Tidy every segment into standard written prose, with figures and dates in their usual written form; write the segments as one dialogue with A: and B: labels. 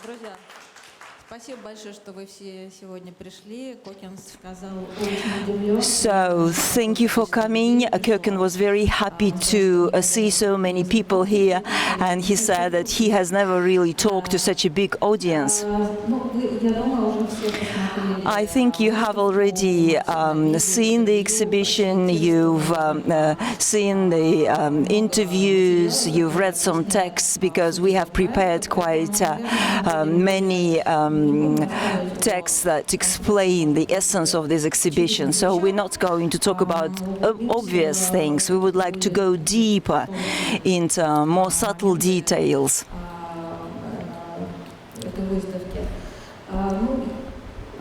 A: Друзья, спасибо большое, что вы все сегодня пришли. Köken сказал очень удивлен.
B: So, thank you for coming. Köken was very happy to see so many people here, and he said that he has never really talked to such a big audience.
A: Я думаю, уже все посмотрели.
B: I think you have already seen the exhibition, you've seen the interviews, you've read some texts, because we have prepared quite many texts that explain the essence of this exhibition. So we're not going to talk about obvious things. We would like to go deeper into more subtle details.
A: Этой выставки.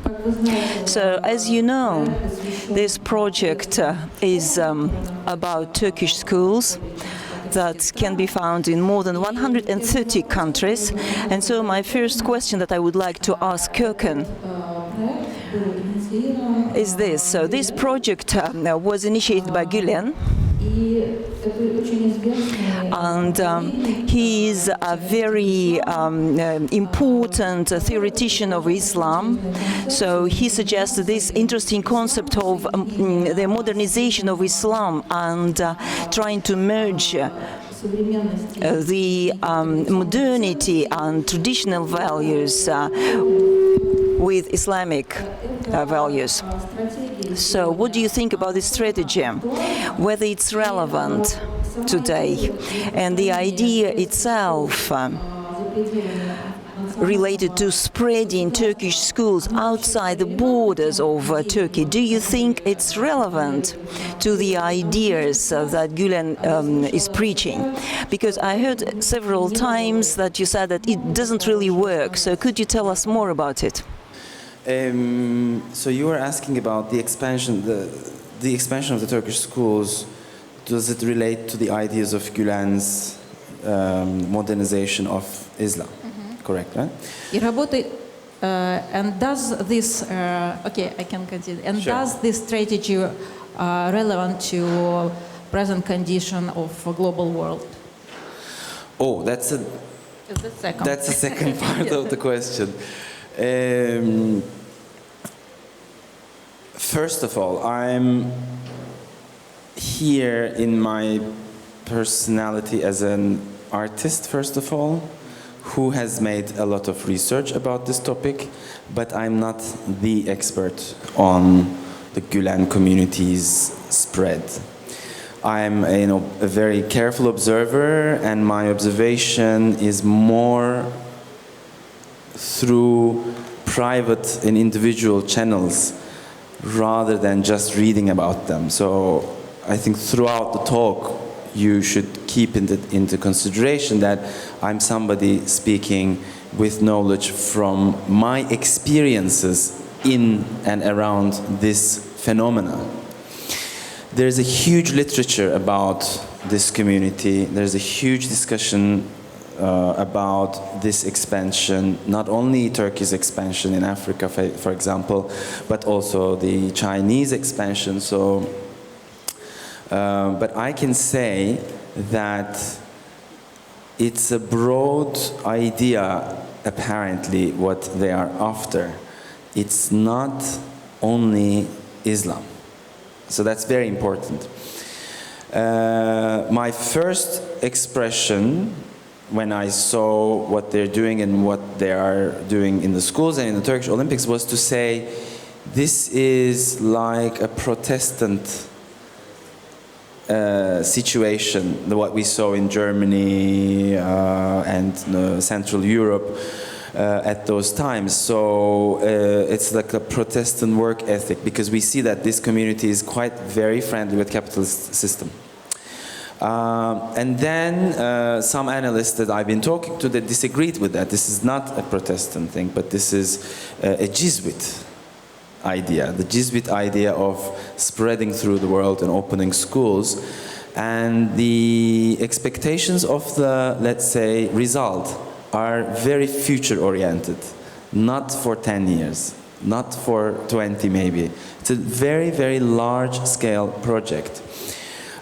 A: Как вы знаете,
B: So, as you know, this project is about Turkish schools that can be found in more than 130 countries. And so my first question that I would like to ask Köken is this. So this project was initiated by Gülen,
A: и это очень известный
B: and he is a very important theoretician of Islam. So he suggested this interesting concept of the modernization of Islam and trying to merge
A: современности.
B: the modernity and traditional values with Islamic values.
A: Стратегии.
B: So what do you think about this strategy? Whether it's relevant today, and the idea itself related to spreading Turkish schools outside the borders of Turkey. Do you think it's relevant to the ideas that Gülen is preaching? Because I heard several times that you said that it doesn't really work. So could you tell us more about it?
C: So you were asking about the expansion, the expansion of the Turkish schools. Does it relate to the ideas of Gülen's modernization of Islam? Correct, right?
A: И работает, and does this, okay, I can continue. And
C: Sure.
A: does this strategy relevant to present condition of a global world?
C: Oh, that's
A: Is the second.
C: the second part of the question. First of all, I'm here in my personality as an artist, first of all, who has made a lot of research about this topic, but I'm not the expert on the Gülen community's spread. I'm a very careful observer, and my observation is more through private and individual channels rather than just reading about them. So I think throughout the talk you should keep into consideration that I'm somebody speaking with knowledge from my experiences in and around this phenomena. There's a huge literature about this community. There's a huge discussion about this expansion, not only Turkey's expansion in Africa, for example, but also the Chinese expansion. So, but I can say that it's a broad idea, apparently, what they are after. It's not only Islam. So that's very important. My first expression when I saw what they're doing and what they are doing in the schools and in the Turkish Olympics was to say, this is like a Protestant situation, what we saw in Germany and Central Europe at those times. So it's like a Protestant work ethic, because we see that this community is quite very friendly with capitalist system. And then some analysts that I've been talking to that disagreed with that. This is not a Protestant thing, but this is a Jesuit idea, the Jesuit idea of spreading through the world and opening schools. And the expectations of the, let's say, result are very future-oriented, not for 10 years, not for 20 maybe. It's a very, very large-scale project.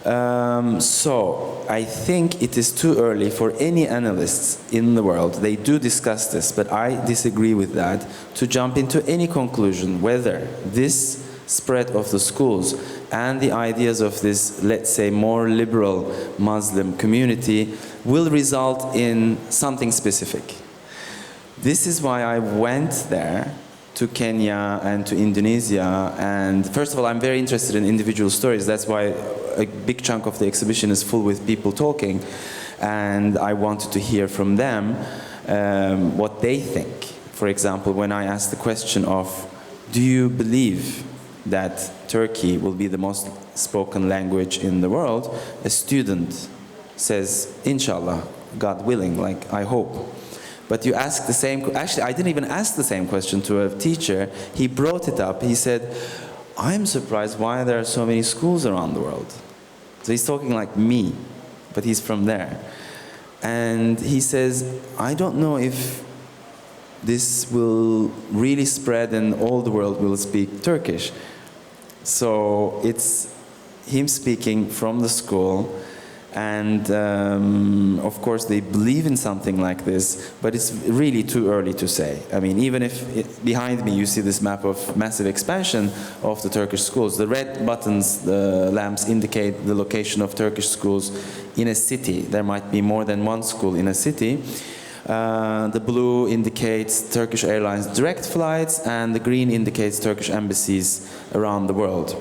C: So I think it is too early for any analysts in the world, they do discuss this, but I disagree with that, to jump into any conclusion whether this spread of the schools and the ideas of this, let's say, more liberal Muslim community will result in something specific. This is why I went there, to Kenya and to Indonesia, and first of all, I'm very interested in individual stories. That's why a big chunk of the exhibition is full with people talking, and I wanted to hear from them what they think. For example, when I asked the question of, do you believe that Turkey will be the most spoken language in the world, a student says, Inshallah, God willing, like, I hope. But you ask the same, actually I didn't even ask the same question to a teacher. He brought it up. He said, I'm surprised why there are so many schools around the world. So he's talking like me, but he's from there. And he says, I don't know if this will really spread and all the world will speak Turkish. So it's him speaking from the school. And of course they believe in something like this, but it's really too early to say. I mean, even if behind me you see this map of massive expansion of the Turkish schools, the red buttons, the lamps indicate the location of Turkish schools in a city. There might be more than one school in a city. The blue indicates Turkish Airlines direct flights, and the green indicates Turkish embassies around the world.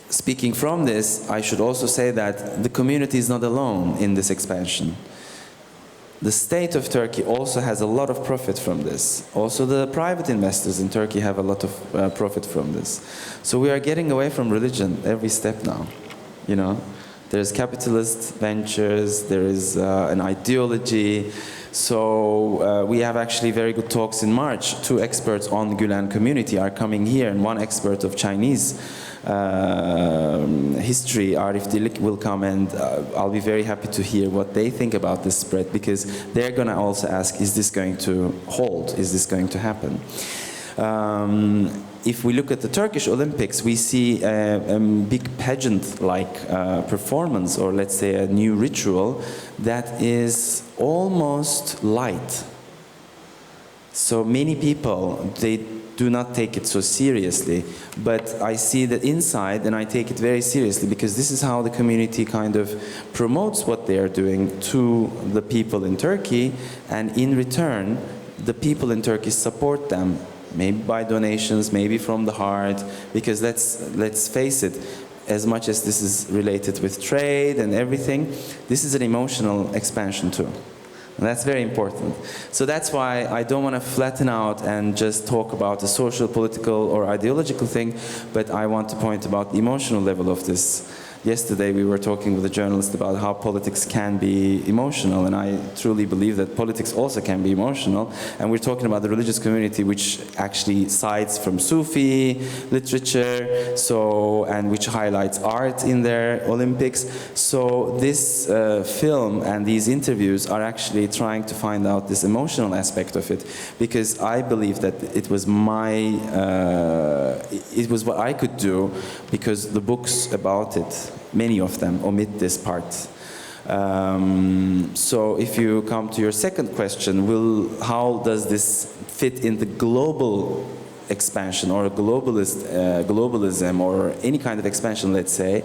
C: Speaking from this, I should also say that the community is not alone in this expansion. The state of Turkey also has a lot of profit from this. Also the private investors in Turkey have a lot of profit from this. So we are getting away from religion every step now, you know. There's capitalist ventures, there is an ideology. So we have actually very good talks in March. 2 experts on the Gülen community are coming here, and 1 expert of Chinese history, Arif Dilik, will come, and I'll be very happy to hear what they think about this spread, because they're going to also ask, is this going to hold? Is this going to happen? If we look at the Turkish Olympics, we see a big pageant-like performance, or let's say a new ritual that is almost light. So many people, they do not take it so seriously, but I see that inside, and I take it very seriously, because this is how the community kind of promotes what they are doing to the people in Turkey, and in return, the people in Turkey support them, maybe by donations, maybe from the heart, because let's face it, as much as this is related with trade and everything, this is an emotional expansion too. And that's very important. So that's why I don't want to flatten out and just talk about the social, political, or ideological thing, but I want to point about the emotional level of this. Yesterday we were talking with a journalist about how politics can be emotional, and I truly believe that politics also can be emotional. And we're talking about the religious community, which actually sides from Sufi literature, and which highlights art in their Olympics. So this film and these interviews are actually trying to find out this emotional aspect of it, because I believe that it was it was what I could do, because the books about it, many of them omit this part. So if you come to your second question, how does this fit in the global expansion, or globalism, or any kind of expansion, let's say?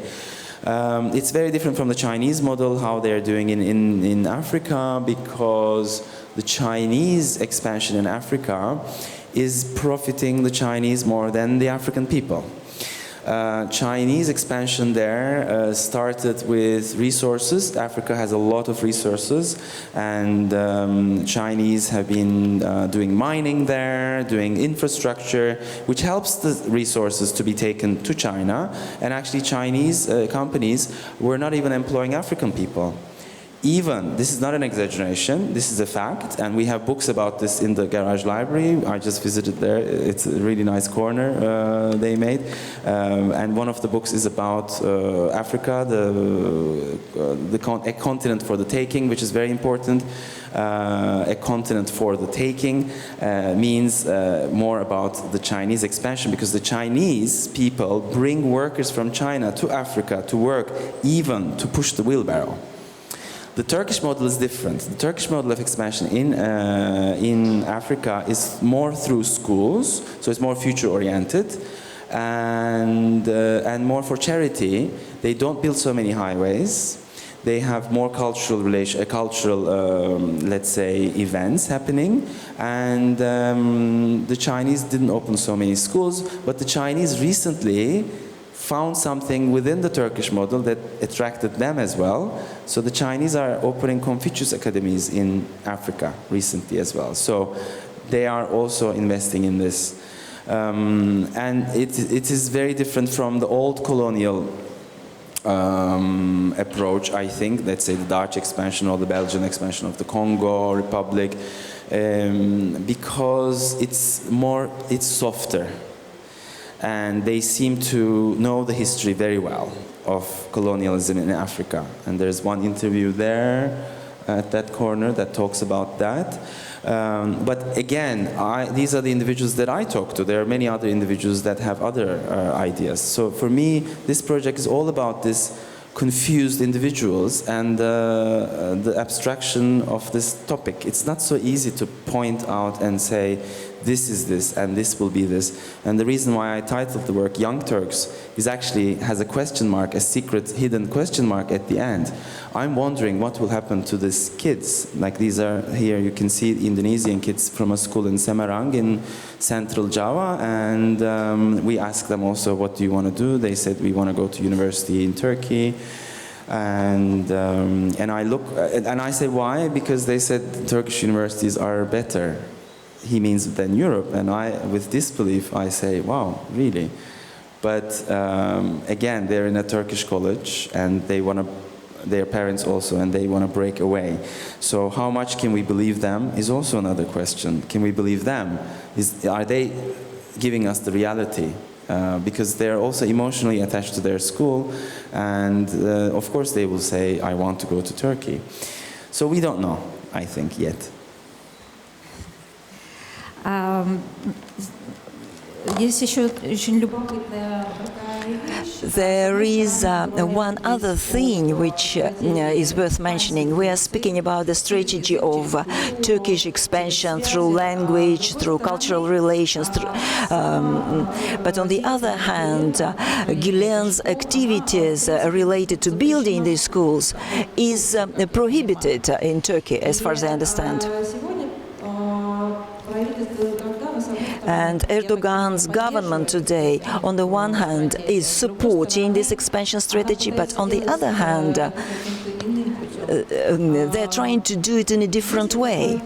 C: It's very different from the Chinese model, how they're doing in Africa, because the Chinese expansion in Africa is profiting the Chinese more than the African people. Chinese expansion there started with resources. Africa has a lot of resources, and Chinese have been doing mining there, doing infrastructure, which helps the resources to be taken to China. And actually Chinese companies were not even employing African people. Even, this is not an exaggeration, this is a fact, and we have books about this in the garage library. I just visited there, it's a really nice corner they made. And one of the books is about Africa, a continent for the taking, which is very important. a continent for the taking, means more about the Chinese expansion, because the Chinese people bring workers from China to Africa to work, even to push the wheelbarrow. The Turkish model is different. The Turkish model of expansion in Africa is more through schools, so it's more future-oriented, and more for charity. They don't build so many highways. They have more cultural let's say, events happening, and the Chinese didn't open so many schools, but the Chinese recently found something within the Turkish model that attracted them as well. So the Chinese are opening Confucius academies in Africa recently as well. So they are also investing in this. And it is very different from the old colonial approach, I think. Let's say the Dutch expansion or the Belgian expansion of the Congo Republic, because it's softer. And they seem to know the history very well of colonialism in Africa. And there's one interview there at that corner that talks about that. But again, these are the individuals that I talk to. There are many other individuals that have other ideas. So for me, this project is all about this confused individuals and the abstraction of this topic. It's not so easy to point out and say, this is this and this will be this. And the reason why I titled the work Young Turks is actually has a question mark, a secret hidden question mark at the end. I'm wondering what will happen to these kids. Like these are here, you can see Indonesian kids from a school in Semarang in central Java, and we asked them also, what do you want to do? They said, we want to go to university in Turkey. And I look, and I say, why? Because they said Turkish universities are better. He means than Europe, and I, with disbelief, I say, wow, really? But again, they're in a Turkish college, and they want to, their parents also, and they want to break away. So how much can we believe them is also another question. Can we believe them? Are they giving us the reality? Because they're also emotionally attached to their school, and of course they will say, I want to go to Turkey. So we don't know, I think, yet.
A: Есть еще очень любопытная другая вещь.
B: There is one other thing which is worth mentioning. We are speaking about the strategy of Turkish expansion through language, through cultural relations, but on the other hand, Gülen's activities related to building these schools is prohibited in Turkey, as far as I understand. And Erdogan's government today, on the one hand, is supporting this expansion strategy, but on the other hand, they're trying to do it in a different way.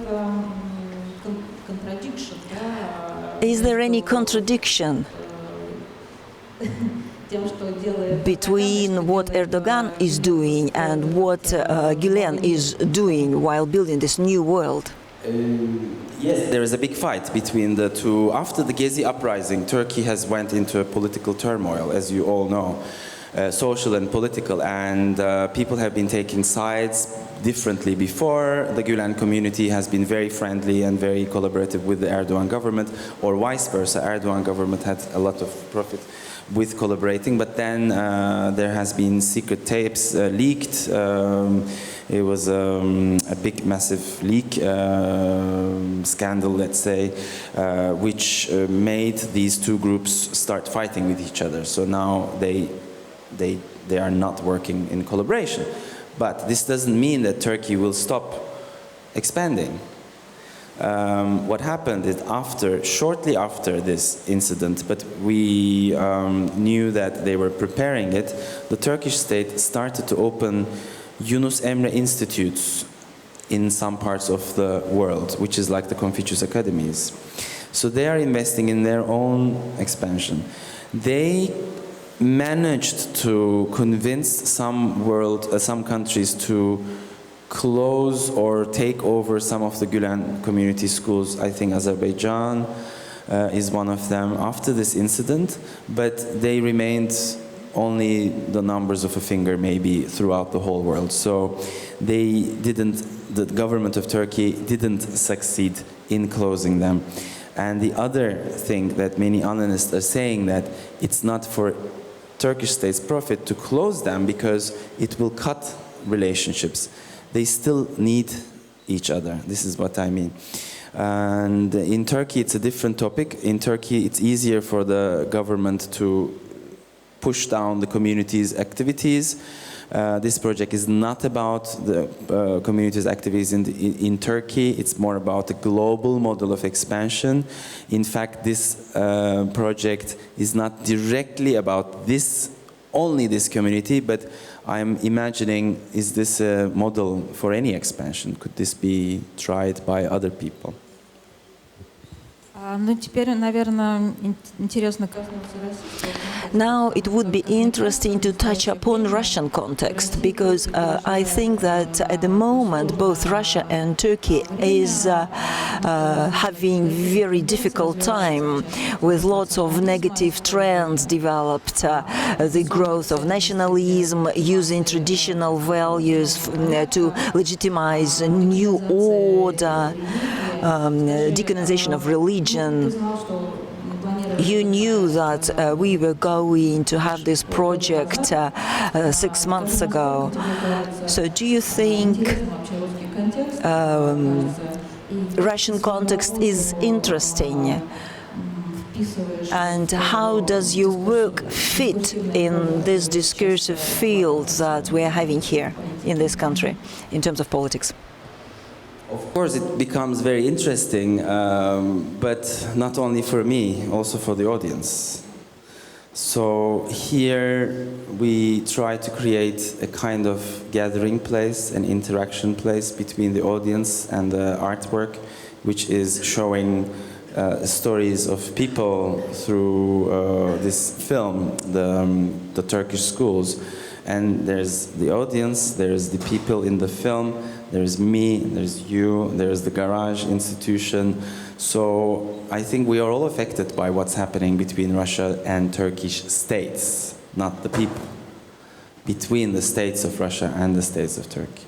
B: Is there any contradiction between what Erdogan is doing and what Gülen is doing while building this new world?
C: Yes, there is a big fight between the two. After the Gezi uprising, Turkey has went into a political turmoil, as you all know, social and political, and people have been taking sides differently before. The Gülen community has been very friendly and very collaborative with the Erdogan government, or vice versa. Erdogan government had a lot of profit with collaborating, but then there has been secret tapes leaked. It was a big, massive leak scandal, let's say, which made these two groups start fighting with each other. So now they are not working in collaboration. But this doesn't mean that Turkey will stop expanding. What happened is shortly after this incident, but we knew that they were preparing it, the Turkish state started to open Yunus Emre institutes in some parts of the world, which is like the Confucius academies. So they are investing in their own expansion. They managed to convince some countries to close or take over some of the Gülen community schools. I think Azerbaijan is one of them after this incident, but they remained only the numbers of a finger maybe throughout the whole world. So the government of Turkey didn't succeed in closing them. And the other thing that many analysts are saying, that it's not for Turkish state's profit to close them because it will cut relationships. They still need each other. This is what I mean. And in Turkey, it's a different topic. In Turkey, it's easier for the government to push down the community's activities. This project is not about the community's activities in Turkey. It's more about a global model of expansion. In fact, this project is not directly about only this community, but I'm imagining, is this a model for any expansion? Could this be tried by other people?
A: Ну, теперь, наверное, интересно коснуться российского.
B: Now it would be interesting to touch upon Russian context, because I think that at the moment both Russia and Turkey is having very difficult time with lots of negative trends developed, the growth of nationalism, using traditional values to legitimize a new order, decolonization of religion. You knew that we were going to have this project 6 months ago. So do you think Russian context is interesting? And how does your work fit in this discursive field that we're having here in this country in terms of politics?
C: Of course, it becomes very interesting, but not only for me, also for the audience. So here we try to create a kind of gathering place, an interaction place between the audience and the artwork, which is showing stories of people through this film, the Turkish schools. And there's the audience, there's the people in the film, there's me, there's you, there's the garage institution. So I think we are all affected by what's happening between Russia and Turkish states, not the people, between the states of Russia and the states of Turkey.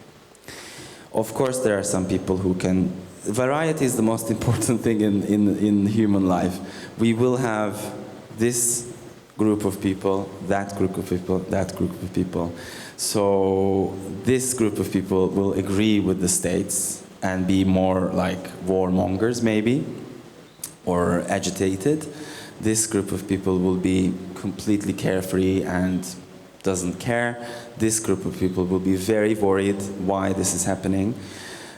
C: Of course, there are some people who can. Variety is the most important thing in human life. We will have this group of people, that group of people, that group of people. So this group of people will agree with the states and be more like warmongers maybe, or agitated. This group of people will be completely carefree and doesn't care. This group of people will be very worried why this is happening.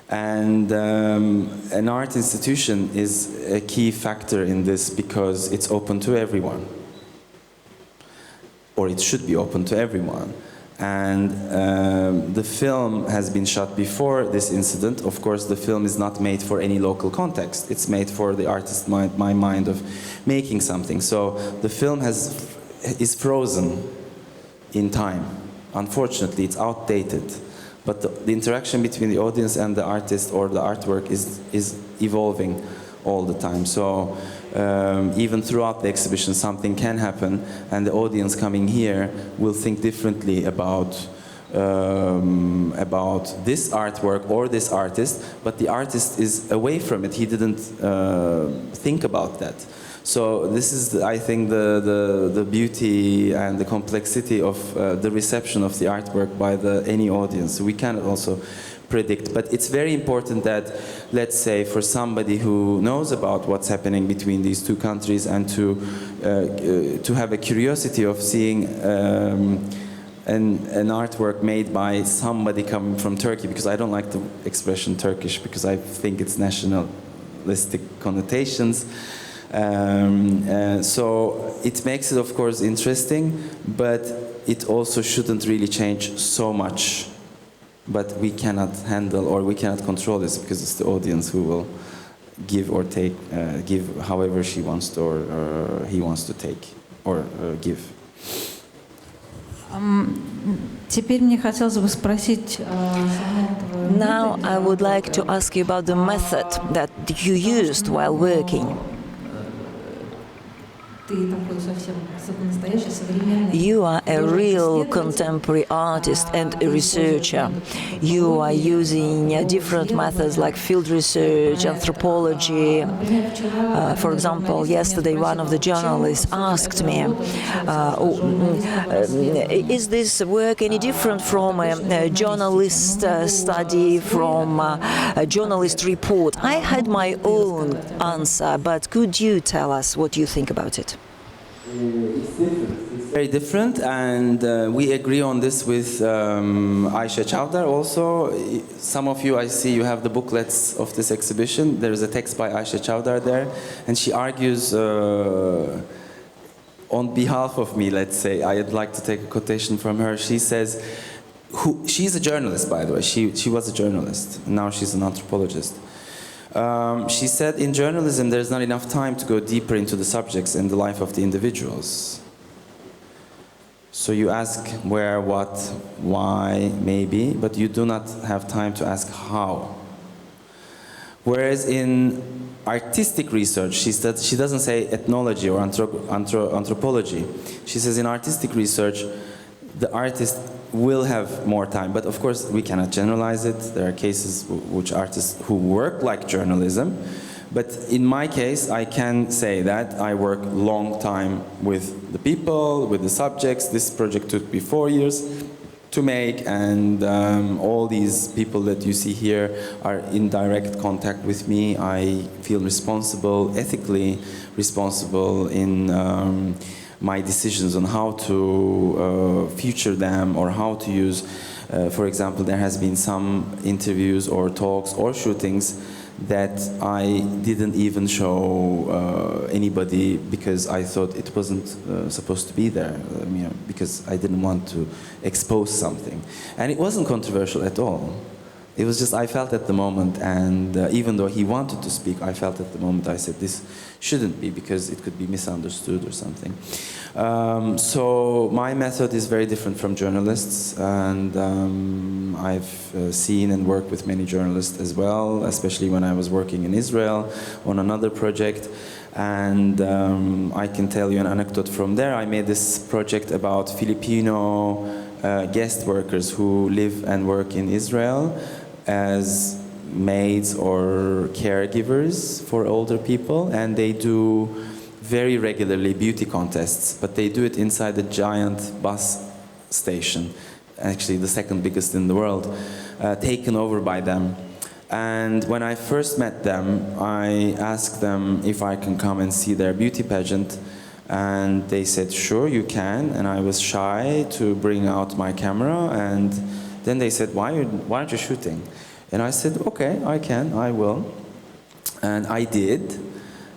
C: And an art institution is a key factor in this because it's open to everyone. Or it should be open to everyone. And the film has been shot before this incident. Of course, the film is not made for any local context. It's made for the artist's mind of making something. So the film is frozen in time. Unfortunately, it's outdated. But the interaction between the audience and the artist or the artwork is evolving all the time. So even throughout the exhibition, something can happen, and the audience coming here will think differently about this artwork or this artist, but the artist is away from it. He didn't think about that. So this is, I think, the beauty and the complexity of the reception of the artwork by any audience. We can also predict, but it's very important that, let's say, for somebody who knows about what's happening between these two countries and to have a curiosity of seeing an artwork made by somebody coming from Turkey, because I don't like the expression Turkish because I think it's nationalistic connotations. So it makes it, of course, interesting, but it also shouldn't really change so much. But we cannot handle or we cannot control this because it's the audience who will give or take, give however she wants to or he wants to take or give.
A: Теперь мне хотелось бы спросить.
B: Now I would like to ask you about the method that you used while working. You are a real contemporary artist and a researcher. You are using different methods like field research, anthropology. For example, yesterday one of the journalists asked me, is this work any different from a journalist study, from a journalist report? I had my own answer, but could you tell us what you think about it?
C: Very different, and we agree on this with Ayşe Çavdar also. Some of you, I see you have the booklets of this exhibition. There is a text by Ayşe Çavdar there, and she argues on behalf of me, let's say. I'd like to take a quotation from her. She says, she's a journalist, by the way. She was a journalist. Now she's an anthropologist. She said, in journalism, there's not enough time to go deeper into the subjects and the life of the individuals. So you ask where, what, why, maybe, but you do not have time to ask how. Whereas in artistic research, she doesn't say ethnology or anthropology. She says in artistic research, the artist will have more time, but of course we cannot generalize it. There are cases which artists who work like journalism, but in my case I can say that I work long time with the people, with the subjects. This project took me 4 years to make, and all these people that you see here are in direct contact with me. I feel responsible, ethically responsible in my decisions on how to feature them or how to use. For example, there has been some interviews or talks or shootings that I didn't even show anybody because I thought it wasn't supposed to be there, because I didn't want to expose something. And it wasn't controversial at all. It was just I felt at the moment, and even though he wanted to speak, I felt at the moment, I said this shouldn't be because it could be misunderstood or something. So my method is very different from journalists, and I've seen and worked with many journalists as well, especially when I was working in Israel on another project. And I can tell you an anecdote from there. I made this project about Filipino guest workers who live and work in Israel as maids or caregivers for older people, and they do very regularly beauty contests, but they do it inside a giant bus station, actually the second biggest in the world, taken over by them. And when I first met them, I asked them if I can come and see their beauty pageant, and they said, sure, you can. And I was shy to bring out my camera, and then they said, why aren't you shooting? And I said, okay, I can, I will. And I did.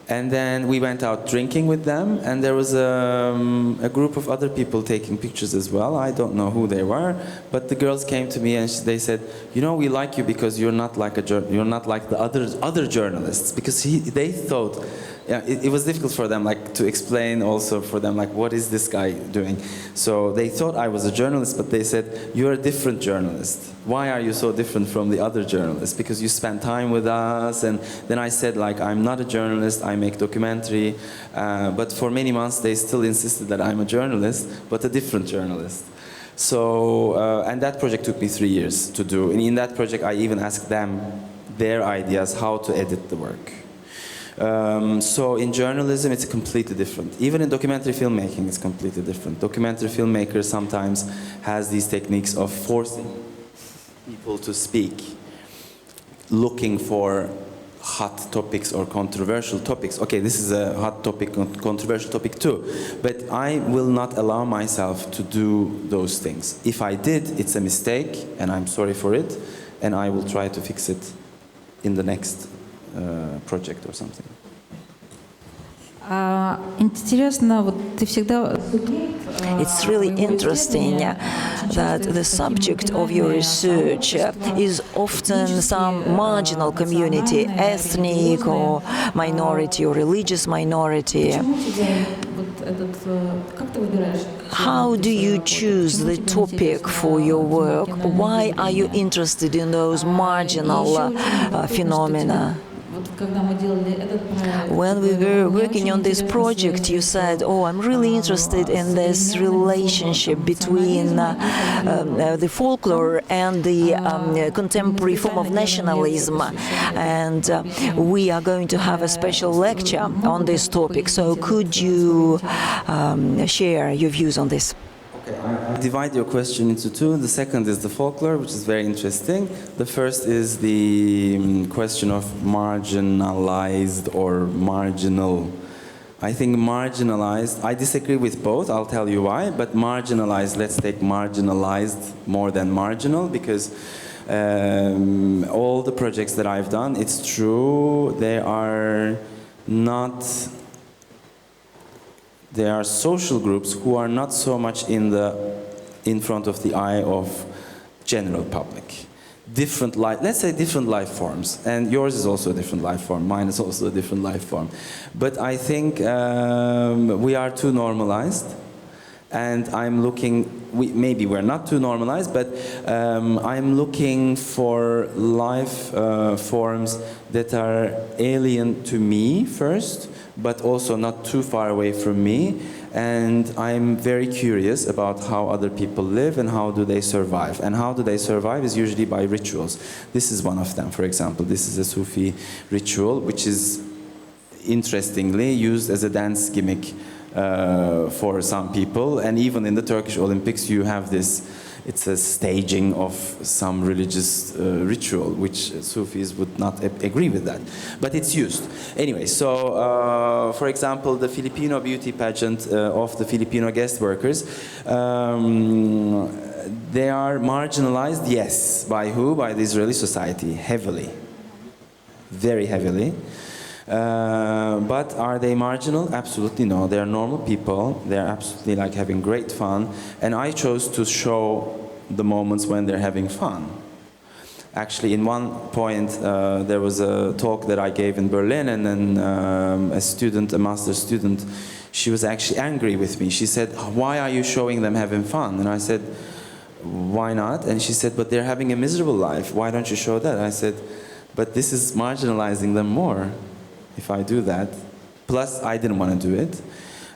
C: And then we went out drinking with them, and there was a group of other people taking pictures as well. I don't know who they were, but the girls came to me and they said, you know, we like you because you're not like the other journalists, because they thought, yeah, it was difficult for them, like, to explain also for them, like, what is this guy doing? So they thought I was a journalist, but they said, you're a different journalist. Why are you so different from the other journalists? Because you spend time with us. And then I said, like, I'm not a journalist, I make documentary. But for many months, they still insisted that I'm a journalist, but a different journalist. So, and that project took me 3 years to do. And in that project, I even asked them their ideas, how to edit the work. So in journalism, it's completely different. Even in documentary filmmaking, it's completely different. Documentary filmmakers sometimes has these techniques of forcing people to speak, looking for hot topics or controversial topics. Okay, this is a hot topic, controversial topic too. But I will not allow myself to do those things. If I did, it's a mistake, and I'm sorry for it, and I will try to fix it in the next project or something.
A: Интересно, вот ты всегда...
B: It's really interesting that the subject of your research is often some marginal community, ethnic or minority or religious minority. How do you choose the topic for your work? Why are you interested in those marginal phenomena?
A: когда мы делали этот проект,
B: When we were working on this project, you said, "Oh, I'm really interested in this relationship between the folklore and the contemporary form of nationalism, and we are going to have a special lecture on this topic. So, could you share your views on this?"
C: Okay, I divide your question into two. The second is the folklore, which is very interesting. The first is the question of marginalized or marginal. I think marginalized, I disagree with both, I'll tell you why, but marginalized, let's take marginalized more than marginal, because all the projects that I've done, it's true, there are social groups who are not so much in front of the eye of general public. Different life, let's say different life forms, and yours is also a different life form, mine is also a different life form. But I think we are too normalized, and I'm looking, maybe we're not too normalized, but I'm looking for life forms that are alien to me first, but also not too far away from me, and I'm very curious about how other people live and how do they survive. And how do they survive is usually by rituals. This is one of them, for example. This is a Sufi ritual, which is interestingly used as a dance gimmick for some people, and even in the Turkish Olympics you have this, it's a staging of some religious ritual, which Sufis would not agree with that, but it's used. Anyway, so for example, the Filipino beauty pageant of the Filipino guest workers, they are marginalized, yes. By who? By the Israeli society, heavily, very heavily. But are they marginal? Absolutely no. They are normal people. They are absolutely like having great fun. And I chose to show the moments when they're having fun. Actually, in one point, there was a talk that I gave in Berlin, and then a master's student, she was actually angry with me. She said, "Why are you showing them having fun?" And I said, "Why not?" And she said, "But they're having a miserable life. Why don't you show that?" I said, "But this is marginalizing them more if I do that." Plus, I didn't want to do it.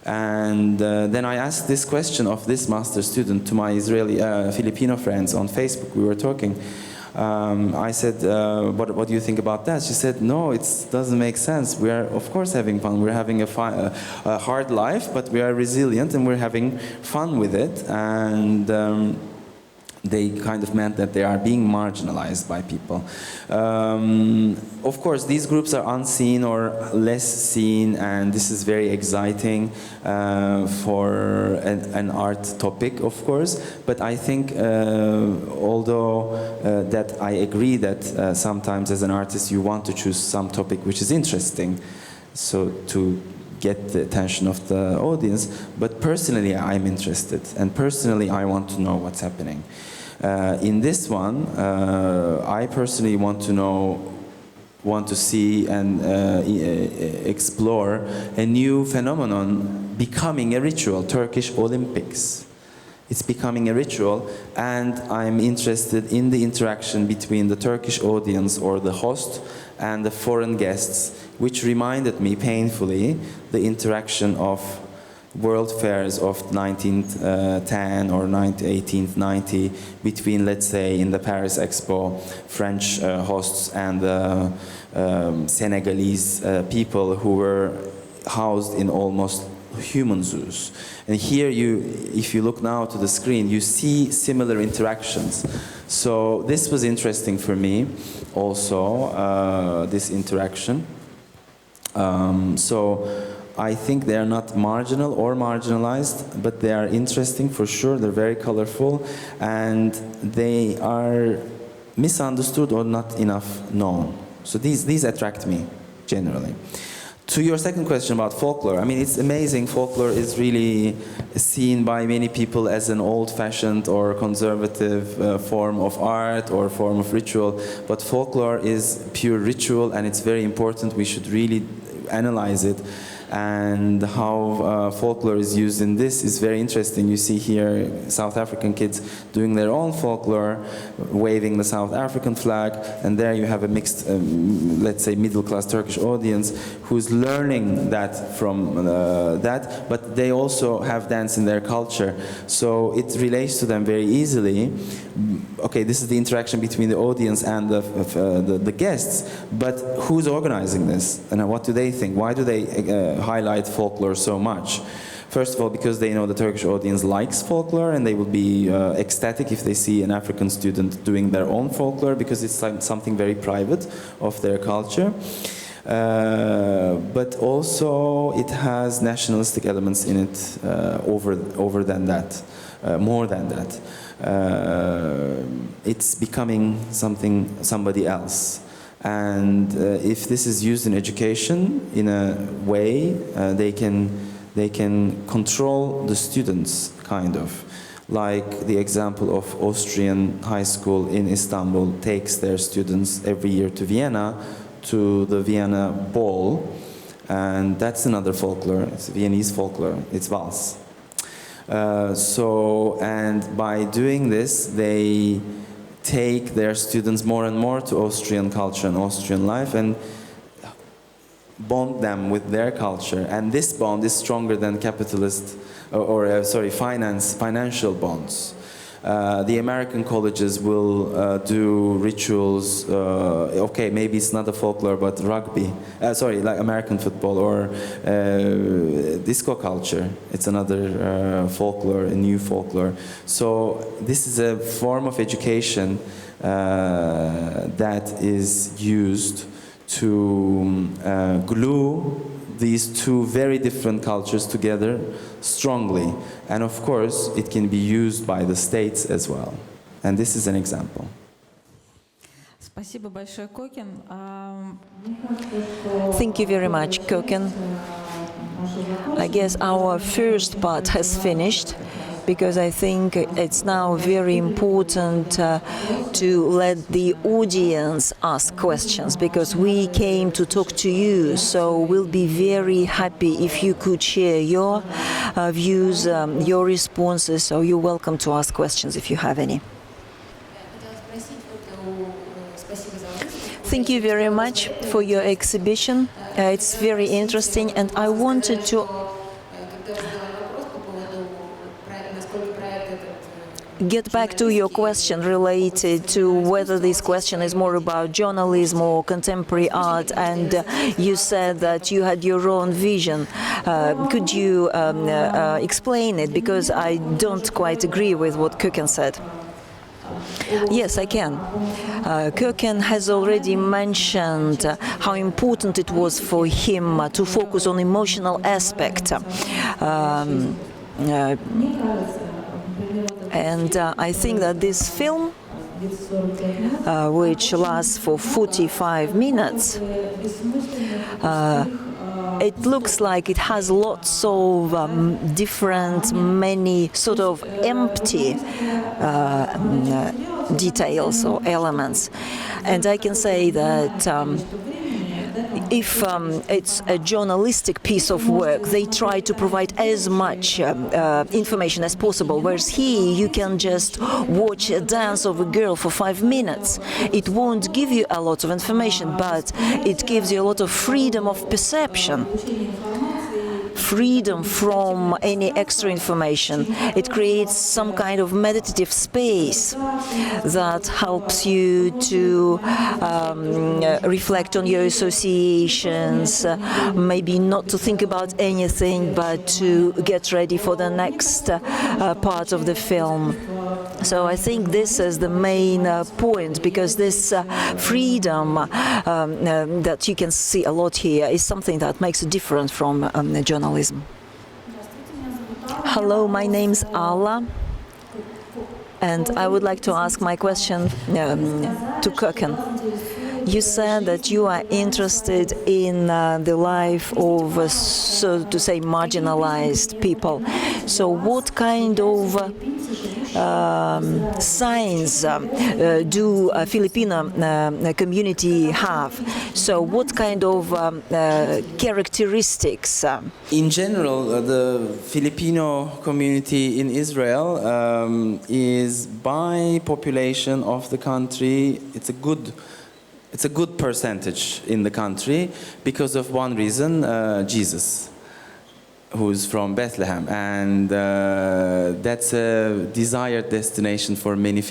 C: And then I asked this question of this master student to my Israeli Filipino friends on Facebook. We were talking. I said, what do you think about that? She said, "No, it doesn't make sense. We are, of course, having fun. We're having a hard life, but we are resilient and we're having fun with it." And they kind of meant that they are being marginalized by people. Of course, these groups are unseen or less seen, and this is very exciting for an art topic, of course. But I think, although that I agree that sometimes as an artist you want to choose some topic which is interesting, so to get the attention of the audience, but personally I'm interested, and personally I want to know what's happening. In this one, I personally want to see and explore a new phenomenon becoming a ritual, Turkish Olympics. It's becoming a ritual, and I'm interested in the interaction between the Turkish audience or the host and the foreign guests, which reminded me painfully the interaction of world fairs of 1910 or 1890 between, let's say, in the Paris Expo, French hosts and the Senegalese people who were housed in almost human zoos. And here if you look now to the screen, you see similar interactions. So this was interesting for me also, this interaction. So I think they are not marginal or marginalized, but they are interesting for sure. They're very colorful, and they are misunderstood or not enough known. So these attract me generally. To your second question about folklore, I mean, it's amazing. Folklore is really seen by many people as an old-fashioned or conservative form of art or form of ritual, but folklore is pure ritual, and it's very important. We should really analyze it. and how folklore is used in this is very interesting. You see here South African kids doing their own folklore, waving the South African flag, and there you have a mixed, let's say, middle-class Turkish audience who's learning that from that, but they also have dance in their culture, so it relates to them very easily. Okay, this is the interaction between the audience and the guests, but who's organizing this, and what do they think? Why do they highlight folklore so much? First of all, because they know the Turkish audience likes folklore, and they will be ecstatic if they see an African student doing their own folklore, because it's something very private of their culture. But also it has nationalistic elements in it over than that, more than that. It's becoming somebody else. And if this is used in education in a way, they can control the students, kind of. Like the example of Austrian high school in Istanbul takes their students every year to Vienna, to the Vienna Ball, and that's another folklore. It's Viennese folklore. It's Vals. And by doing this, they take their students more and more to Austrian culture and Austrian life, and bond them with their culture. And this bond is stronger than capitalist, financial bonds. The American colleges will do rituals, okay, maybe it's not a folklore, but rugby, like American football, or disco culture. It's another folklore, a new folklore. So this is a form of education that is used to glue these two very different cultures together strongly. And of course, it can be used by the states as well. And this is an example.
A: Спасибо большое, Köken.
B: Thank you very much, Köken. I guess our first part has finished, because I think it's now very important to let the audience ask questions, because we came to talk to you, so we'll be very happy if you could share your views, your responses, so you're welcome to ask questions if you have any. Thank you very much for your exhibition. It's very interesting, and I wanted to get back to your question related to whether this question is more about journalism or contemporary art, and you said that you had your own vision. Could you explain it, because I don't quite agree with what Köken said. Yes, I can. Köken has already mentioned how important it was for him to focus on emotional aspect. And I think that this film, which lasts for 45 minutes, it looks like it has lots of different, many sort of empty details or elements. And I can say that if it's a journalistic piece of work, they try to provide as much information as possible, whereas here you can just watch a dance of a girl for 5 minutes. It won't give you a lot of information, but it gives you a lot of freedom of perception. Freedom from any extra information. It creates some kind of meditative space that helps you to reflect on your associations, maybe not to think about anything, but to get ready for the next part of the film. So I think this is the main point, because this freedom that you can see a lot here is something that makes a difference from journalism. Hello, my name's Alla, and I would like to ask my question to Köken. You said that you are interested in the life of, so to say, marginalized people. So what kind of signs do Filipino community have? So what kind of characteristics?
C: In general, the Filipino community in Israel is by population of the country, it's a good percentage in the country because of one reason, Jesus, who's from Bethlehem, and that's a desired destination for many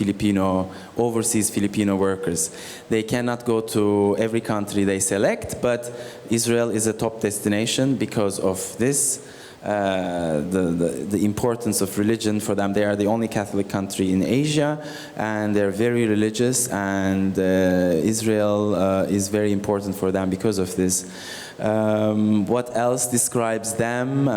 C: overseas Filipino workers. They cannot go to every country they select, but Israel is a top destination because of this. The importance of religion for them. They are the only Catholic country in Asia, and they're very religious, and Israel is very important for them because of this. What else describes them?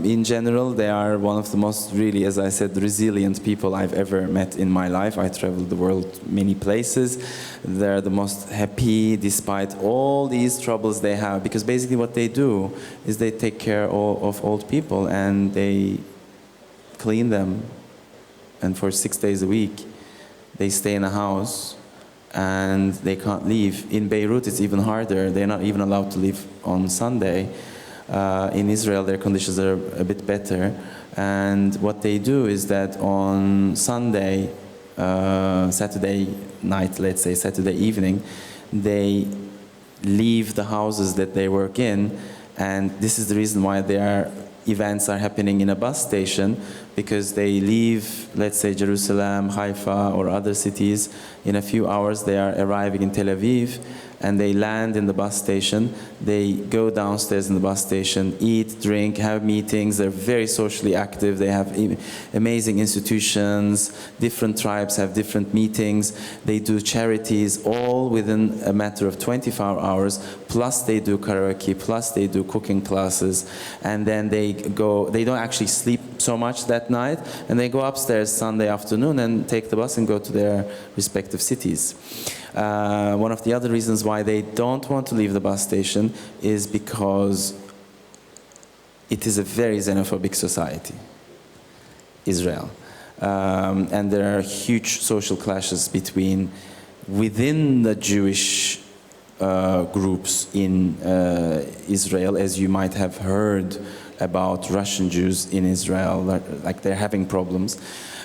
C: In general, they are one of the most, really, as I said, resilient people I've ever met in my life. I traveled the world many places. They're the most happy despite all these troubles they have, because basically what they do is they take care of old people and they clean them, and for 6 days a week they stay in a house and they can't leave. In Beirut it's even harder. They're not even allowed to leave on Sunday. In Israel their conditions are a bit better, and what they do is that on Sunday, Saturday night, let's say Saturday evening, they leave the houses that they work in, and this is the reason why their events are happening in a bus station, because they leave, let's say, Jerusalem, Haifa, or other cities. In a few hours they are arriving in Tel Aviv, and they land in the bus station. They go downstairs in the bus station, eat, drink, have meetings. They're very socially active. They have amazing institutions. Different tribes have different meetings. They do charities, all within a matter of 24 hours. Plus they do karaoke, plus they do cooking classes. And then they don't actually sleep so much that night, and they go upstairs Sunday afternoon and take the bus and go to their respective cities. One of the other reasons why they don't want to leave the bus station is because it is a very xenophobic society, Israel. And there are huge social clashes within the Jewish groups in Israel, as you might have heard about Russian Jews in Israel, like they're having problems.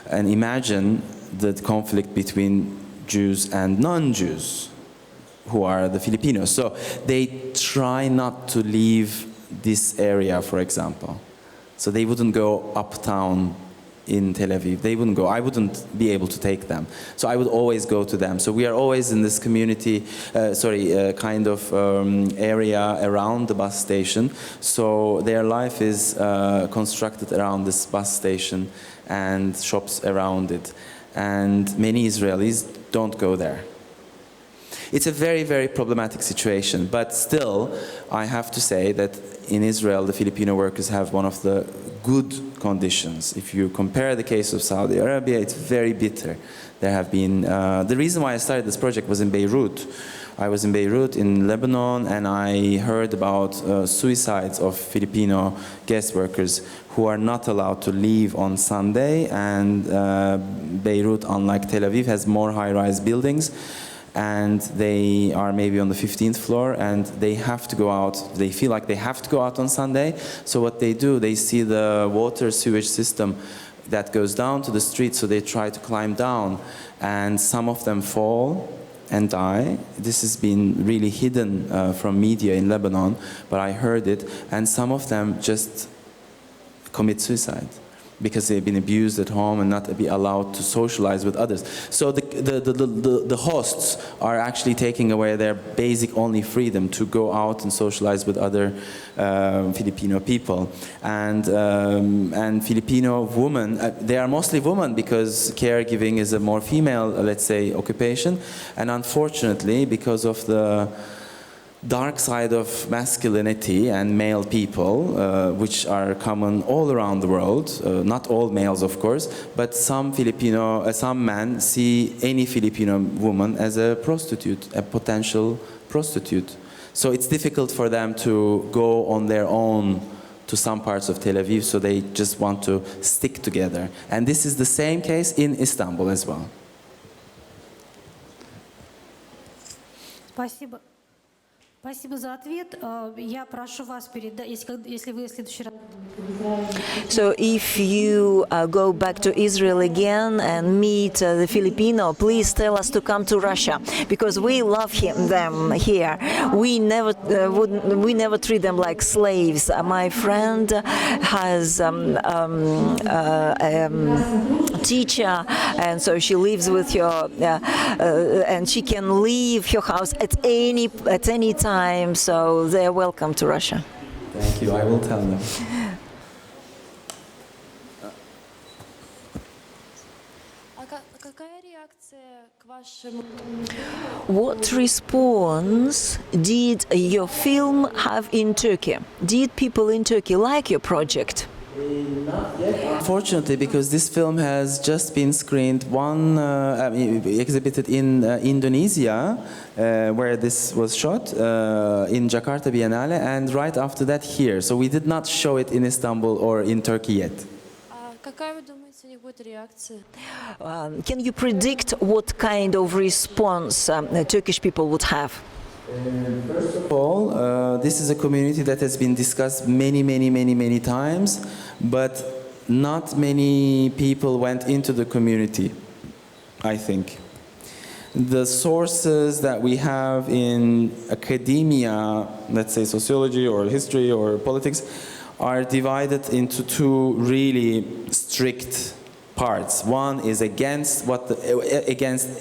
C: And imagine the conflict between Jews and non-Jews, who are the Filipinos. So they try not to leave this area, for example. So they wouldn't go uptown in Tel Aviv. They wouldn't go. I wouldn't be able to take them. So I would always go to them. So we are always in this community, kind of area around the bus station. So their life is constructed around this bus station and shops around it. And many Israelis don't go there. It's a very, very problematic situation, but still, I have to say that in Israel, the Filipino workers have one of the good conditions. If you compare the case of Saudi Arabia, it's very bitter. There have been, the reason why I started this project was in Beirut. I was in Beirut, in Lebanon, and I heard about suicides of Filipino guest workers who are not allowed to leave on Sunday, and Beirut, unlike Tel Aviv, has more high-rise buildings, and they are maybe on the 15th floor, and they have to go out. They feel like they have to go out on Sunday. So what they do, they see the water sewage system that goes down to the street, so they try to climb down, and some of them fall and die. This has been really hidden from media in Lebanon, but I heard it, and some of them just commit suicide because they've been abused at home and not be allowed to socialize with others. So the hosts are actually taking away their basic only freedom to go out and socialize with other Filipino people. And Filipino women, they are mostly women because caregiving is a more female, let's say, occupation. And unfortunately, because of the dark side of masculinity and male people, which are common all around the world, not all males of course, but some men see any Filipino woman as a prostitute, a potential prostitute. So it's difficult for them to go on their own to some parts of Tel Aviv, so they just want to stick together. And this is the same case in Istanbul as well.
D: Спасибо. Спасибо за ответ. Я прошу вас передать, если вы в следующий раз...
B: So if you go back to Israel again and meet the Filipino, please tell us to come to Russia, because we love them here. We never treat them like slaves. My friend has a teacher, and so she lives with her, and she can leave her house at any time. So they're welcome to Russia.
C: Thank you. I will tell them.
B: What response did your film have in Turkey? Did people in Turkey like your project?
C: Unfortunately, because this film has just been screened, exhibited in Indonesia, where this was shot, in Jakarta Biennale, and right after that here. So we did not show it in Istanbul or in Turkey yet.
B: Can you predict what kind of response Turkish people would have?
C: First of all, this is a community that has been discussed many times, but not many people went into the community, I think. The sources that we have in academia, let's say sociology or history or politics, are divided into two really strict parts. One is against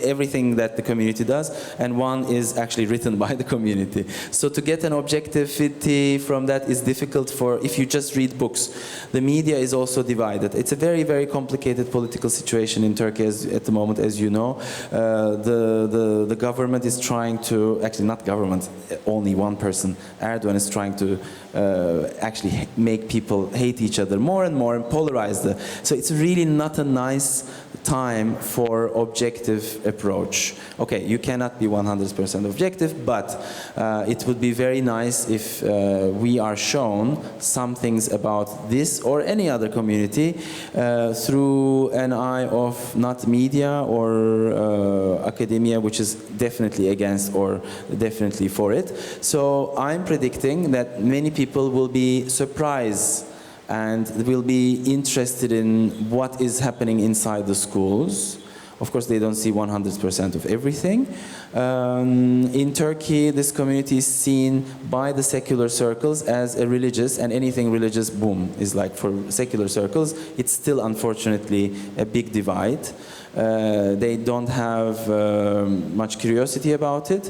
C: everything that the community does, and one is actually written by the community. So to get an objectivity from that is difficult if you just read books. The media is also divided. It's a very complicated political situation in Turkey at the moment, as you know. The government is trying to, actually not government, only one person, Erdogan, is trying to actually make people hate each other more and more and polarize them. So it's really not a nice time for objective approach. Okay, you cannot be 100% objective, but it would be very nice if we are shown some things about this or any other community through an eye of not media or academia, which is definitely against or definitely for it. So I'm predicting that many people will be surprised and will be interested in what is happening inside the schools. Of course, they don't see 100% of everything. In Turkey, this community is seen by the secular circles as a religious, and anything religious, boom, is like for secular circles. It's still, unfortunately, a big divide. They don't have much curiosity about it.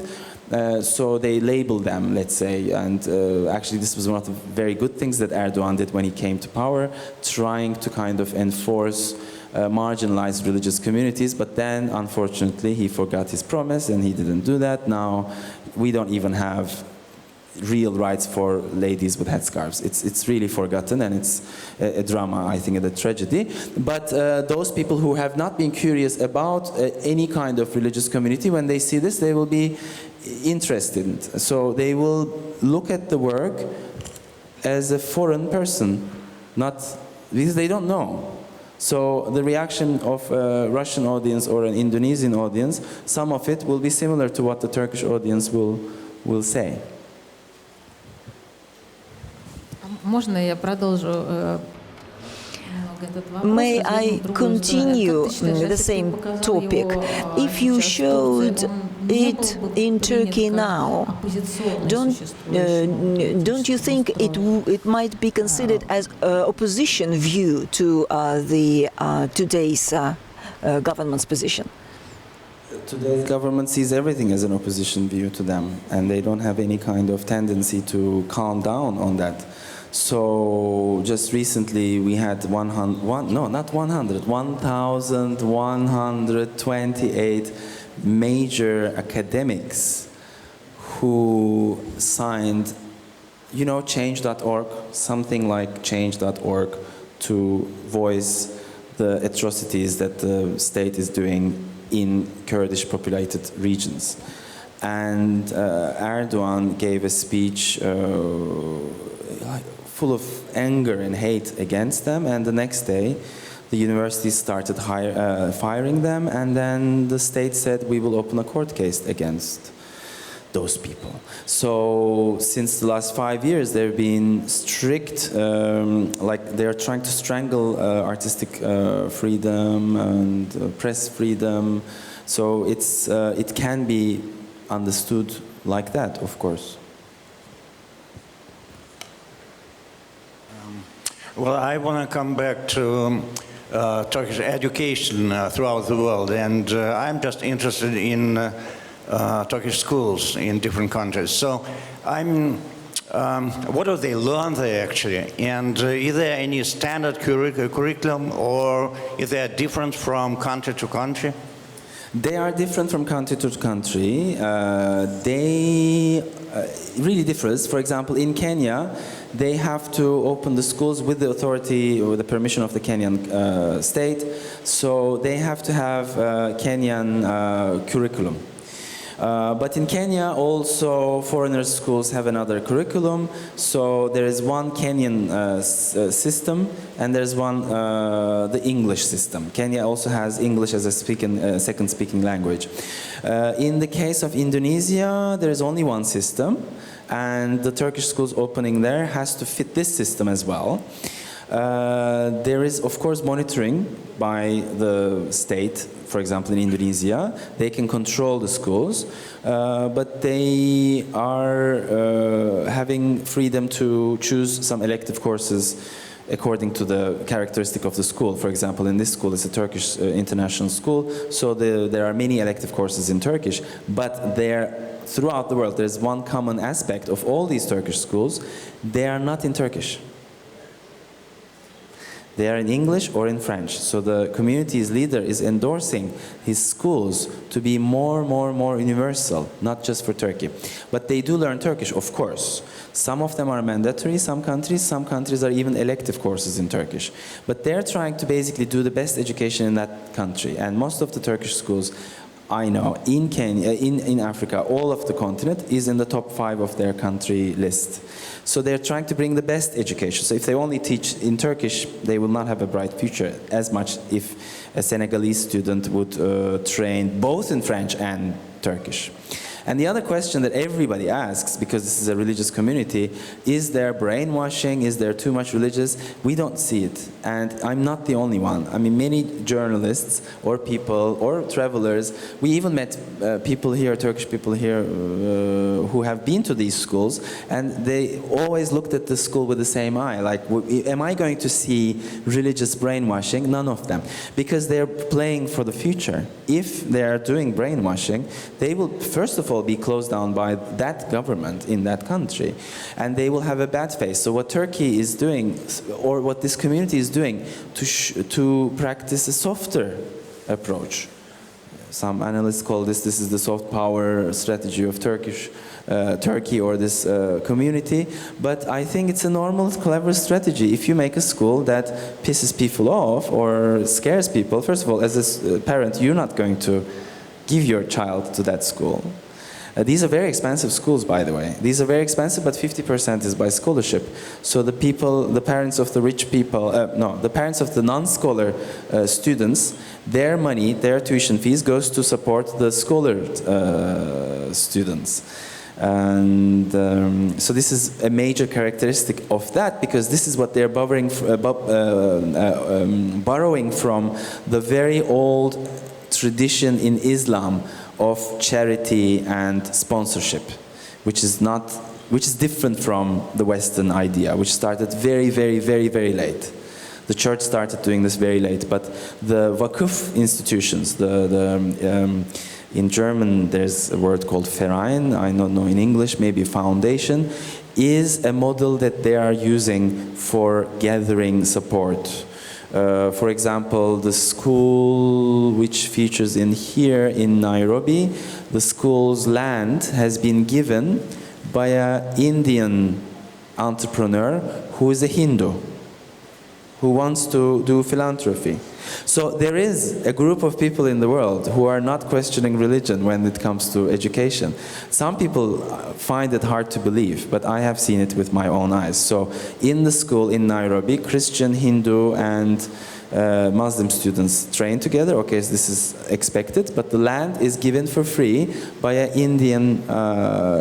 C: So they label them, let's say, and actually this was one of the very good things that Erdogan did when he came to power, trying to kind of enforce marginalized religious communities, but then unfortunately he forgot his promise and he didn't do that. Now we don't even have real rights for ladies with headscarves. It's really forgotten, and it's a drama, I think, a tragedy. But those people who have not been curious about any kind of religious community, when they see this, they will be interested. So they will look at the work as a foreign person, not because they don't know. So the reaction of a Russian audience or an Indonesian audience, some of it will be similar to what the Turkish audience will say.
A: Можно я продолжу?
B: May I continue the same topic? If you showed it in Turkey now, don't you think it might be considered as opposition view to today's government's position?
C: Today's government sees everything as an opposition view to them, and they don't have any kind of tendency to calm down on that. So just recently we had 1,128 major academics who signed, change.org, something like change.org, to voice the atrocities that the state is doing in Kurdish populated regions. And Erdogan gave a speech full of anger and hate against them, and the next day the university started firing them, and then the state said we will open a court case against those people. So since the last 5 years there have been strict, like they are trying to strangle artistic freedom and press freedom. So it can be understood like that, of course.
E: Well, I want to come back to Turkish education throughout the world, and I'm just interested in Turkish schools in different countries. So what do they learn there actually? And is there any standard curriculum, or is there different from country to country?
C: They are different from country to country. They really differs. For example, in Kenya, they have to open the schools with the authority or the permission of the Kenyan state. So they have to have Kenyan curriculum. But in Kenya also foreigners schools have another curriculum. So there is one Kenyan system, and there's one the English system. Kenya also has English as a second speaking language. In the case of Indonesia, there is only one system, and the Turkish schools opening there has to fit this system as well. There is, of course, monitoring by the state. For example, in Indonesia, they can control the schools, but they are having freedom to choose some elective courses according to the characteristic of the school. For example, in this school, it's a Turkish international school, so there are many elective courses in Turkish, but throughout the world, there's one common aspect of all these Turkish schools: they are not in Turkish. They are in English or in French. So the community's leader is endorsing his schools to be more universal, not just for Turkey. But they do learn Turkish, of course. Some of them are mandatory, some countries are even elective courses in Turkish. But they're trying to basically do the best education in that country. And most of the Turkish schools I know in Kenya, in Africa, all of the continent is in the top 5 of their country list. So they're trying to bring the best education. So if they only teach in Turkish, they will not have a bright future as much if a Senegalese student would train both in French and Turkish. And the other question that everybody asks, because this is a religious community, is there brainwashing? Is there too much religious? We don't see it. And I'm not the only one. I mean, many journalists or people or travelers, we even met people here, Turkish people here, who have been to these schools, and they always looked at the school with the same eye. Like, am I going to see religious brainwashing? None of them. Because they're playing for the future. If they are doing brainwashing, they will, first of all, be closed down by that government in that country, and they will have a bad face. So what Turkey is doing, or what this community is doing, to practice a softer approach. Some analysts call this is the soft power strategy of Turkey or this community, but I think it's a normal, clever strategy. If you make a school that pisses people off or scares people, first of all, as a parent, you're not going to give your child to that school. These are very expensive schools, by the way. These are very expensive, but 50% is by scholarship. So the parents of the rich people, the parents of the non-scholar students, their money, their tuition fees goes to support the scholar students. And so this is a major characteristic of that, because this is what they're borrowing from the very old tradition in Islam of charity and sponsorship, which is different from the Western idea, which started very late. The church started doing this very late, but the Vakuf institutions, in German there's a word called Verein, I don't know in English, maybe foundation, is a model that they are using for gathering support. For example, the school which features in here in Nairobi, the school's land has been given by an Indian entrepreneur who is a Hindu. who wants to do philanthropy. So there is a group of people in the world who are not questioning religion when it comes to education. Some people find it hard to believe, but I have seen it with my own eyes. So in the school in Nairobi, Christian, Hindu, and Muslim students train together. Okay, so this is expected, but the land is given for free by an Indian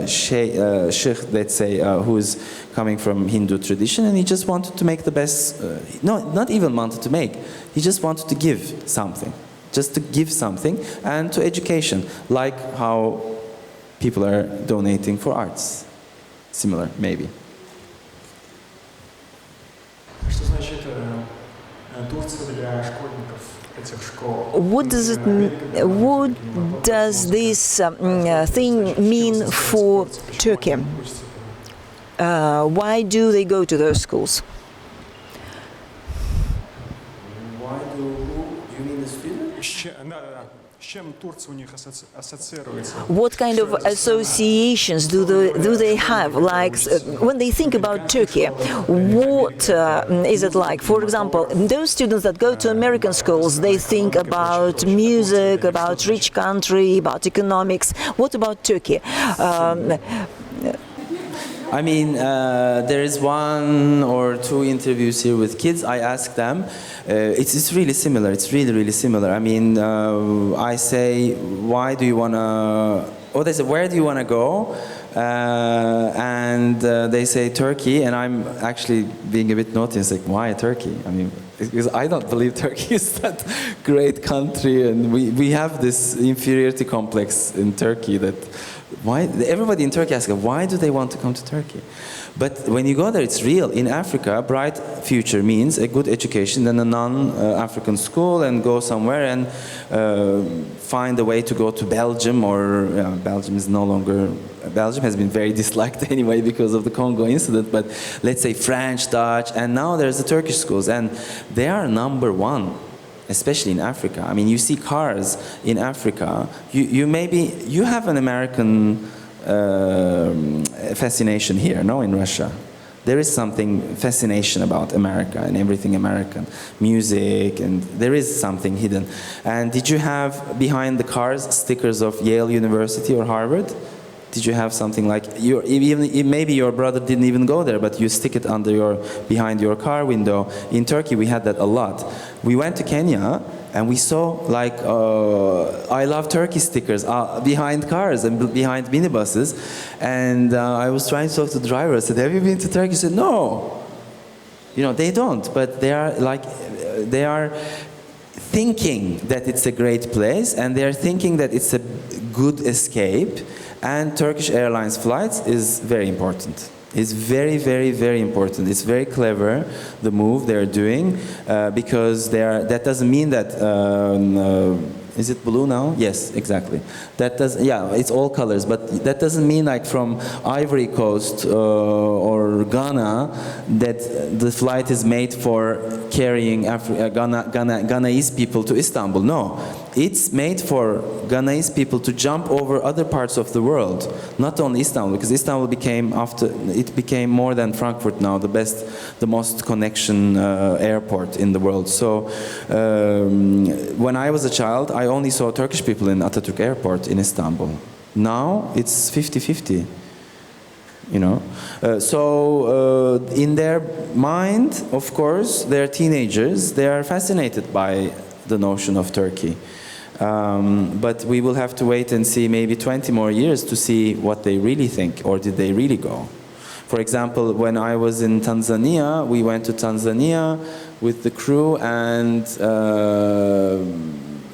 C: sheikh, let's say, who is coming from Hindu tradition, and he just wanted to make the best, no, not even wanted to make, he just wanted to give something, just to give something, and to education, like how people are donating for arts. Similar, maybe.
F: Что значит Турция для школьников этих школ?
B: What does this thing mean for Turkey? Why do they go to those schools?
C: Why do you mean the student?
F: С чем Турция у них ассоциируется?
B: What kind of associations do they have? Like when they think about Turkey, what is it like? For example, those students that go to American schools, they think about music, about rich country, about economics. What about Turkey?
C: I mean, there is one or two interviews here with kids. I ask them. It's really similar. It's really similar. I mean, I say, why do you want to... Oh, they say, where do you want to go? And they say Turkey, and I'm actually being a bit naughty and saying, why Turkey? I mean, because I don't believe Turkey is that great country, and we have this inferiority complex in Turkey that... Why everybody in Turkey asks, why do they want to come to Turkey? But when you go there, it's real. In Africa, bright future means a good education, then a non-African school, and go somewhere and find a way to go to Belgium, or Belgium is no longer... Belgium has been very disliked anyway because of the Congo incident, but let's say French, Dutch, and now there's the Turkish schools, and they are number one. Especially in Africa. I mean, you see cars in Africa. You have an American fascination here, no? In Russia, there is something fascination about America and everything American, music, and there is something hidden. And did you have behind the cars stickers of Yale University or Harvard? Did you have something like maybe your brother didn't even go there, but you stick it behind your car window? In Turkey, we had that a lot. We went to Kenya and we saw like "I love Turkey" stickers behind cars and behind minibuses. And I was trying to talk to the driver. I said, "Have you been to Turkey?" He said, "No." You know, they don't, but they are thinking that it's a great place, and they are thinking that it's a good escape. And Turkish Airlines flights is very important. It's very important. It's very clever, the move they're doing, because that doesn't mean that, is it blue now? Yes, exactly. Yeah, it's all colors, but that doesn't mean like from Ivory Coast or Ghana that the flight is made for carrying Ghanese people to Istanbul. No, it's made for Ghanese people to jump over other parts of the world, not only Istanbul, because Istanbul became more than Frankfurt now, the most connection airport in the world. So when I was a child, I only saw Turkish people in Atatürk Airport in Istanbul. Now it's 50-50. You know, so in their mind, of course, they're teenagers. They are fascinated by the notion of Turkey. But we will have to wait and see maybe 20 more years to see what they really think, or did they really go. For example, when I was in Tanzania, we went to Tanzania with the crew, and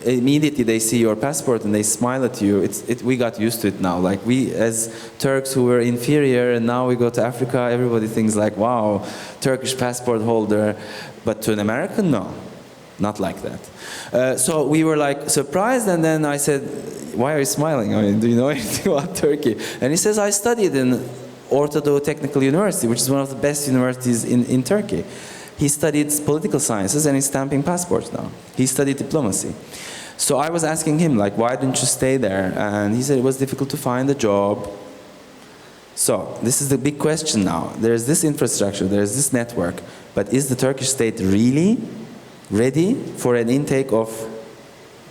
C: immediately they see your passport and they smile at you. We got used to it now. Like we, as Turks who were inferior, and now we go to Africa, everybody thinks like, wow, Turkish passport holder. But to an American, no, not like that. So we were like surprised, and then I said, why are you smiling? I mean, do you know anything about Turkey? And he says, I studied in Ortadoğu Technical University, which is one of the best universities in Turkey. He studied political sciences and he's stamping passports now. He studied diplomacy. So I was asking him, like, why didn't you stay there? And he said it was difficult to find a job. So this is the big question now. There's this infrastructure, there's this network. But is the Turkish state really ready for an intake of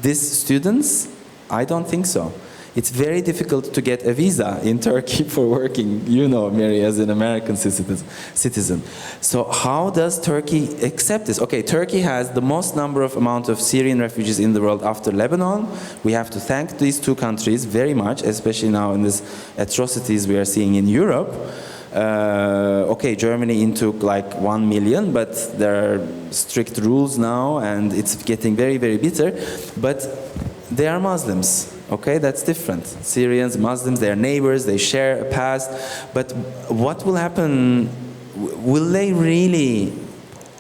C: these students? I don't think so. It's very difficult to get a visa in Turkey for working, you know, Mary, as an American citizen. So how does Turkey accept this? Okay, Turkey has the most amount of Syrian refugees in the world after Lebanon. We have to thank these two countries very much, especially now in these atrocities we are seeing in Europe. Okay, Germany intook like 1 million, but there are strict rules now and it's getting very, very bitter. But they are Muslims. Okay, that's different. Syrians, Muslims, they are neighbors, they share a past. But what will happen? Will they really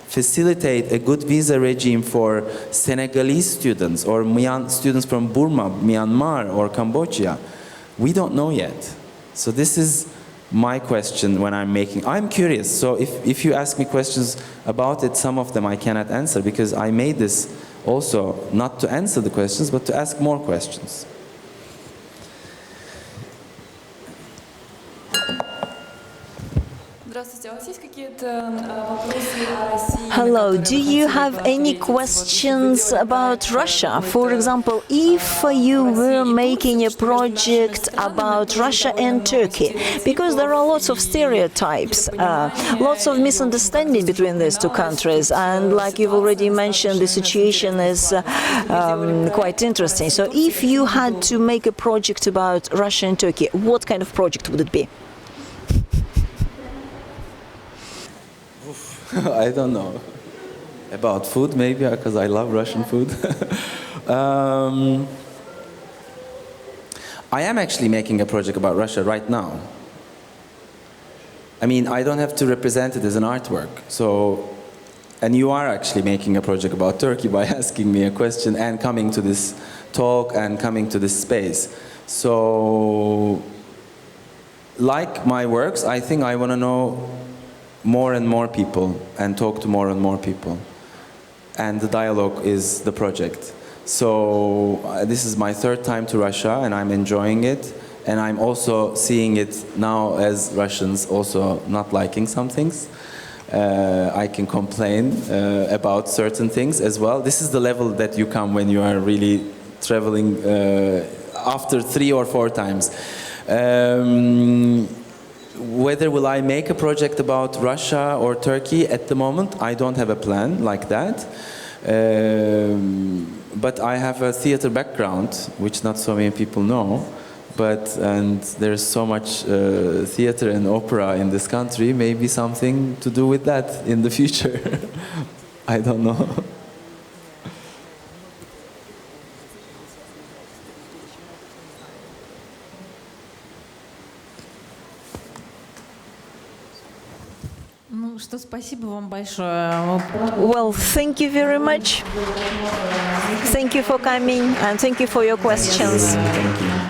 C: facilitate a good visa regime for Senegalese students or students from Burma, Myanmar, or Cambodia? We don't know yet. So this is my question when I'm curious. So if you ask me questions about it, some of them I cannot answer because I made this also not to answer the questions, but to ask more questions.
B: Hello, do you have any questions about Russia? For example, if you were making a project about Russia and Turkey, because there are lots of stereotypes, lots of misunderstanding between these two countries, and like you've already mentioned, the situation is quite interesting. So if you had to make a project about Russia and Turkey, what kind of project would it be?
C: I don't know. About food, maybe, because I love Russian food. I am actually making a project about Russia right now. I mean, I don't have to represent it as an artwork. So, and you are actually making a project about Turkey by asking me a question and coming to this talk and coming to this space. So, like my works, I think I want to know more and more people and talk to more and more people. And the dialogue is the project. So this is my third time to Russia and I'm enjoying it. And I'm also seeing it now as Russians also not liking some things. I can complain about certain things as well. This is the level that you come when you are really traveling after 3 or 4 times. Whether will I make a project about Russia or Turkey at the moment, I don't have a plan like that. But I have a theater background, which not so many people know. And there's so much theater and opera in this country, maybe something to do with that in the future. I don't know.
A: Что спасибо вам большое.
B: Well, thank you very much. Thank you for coming and thank you for your questions.
C: Thank you.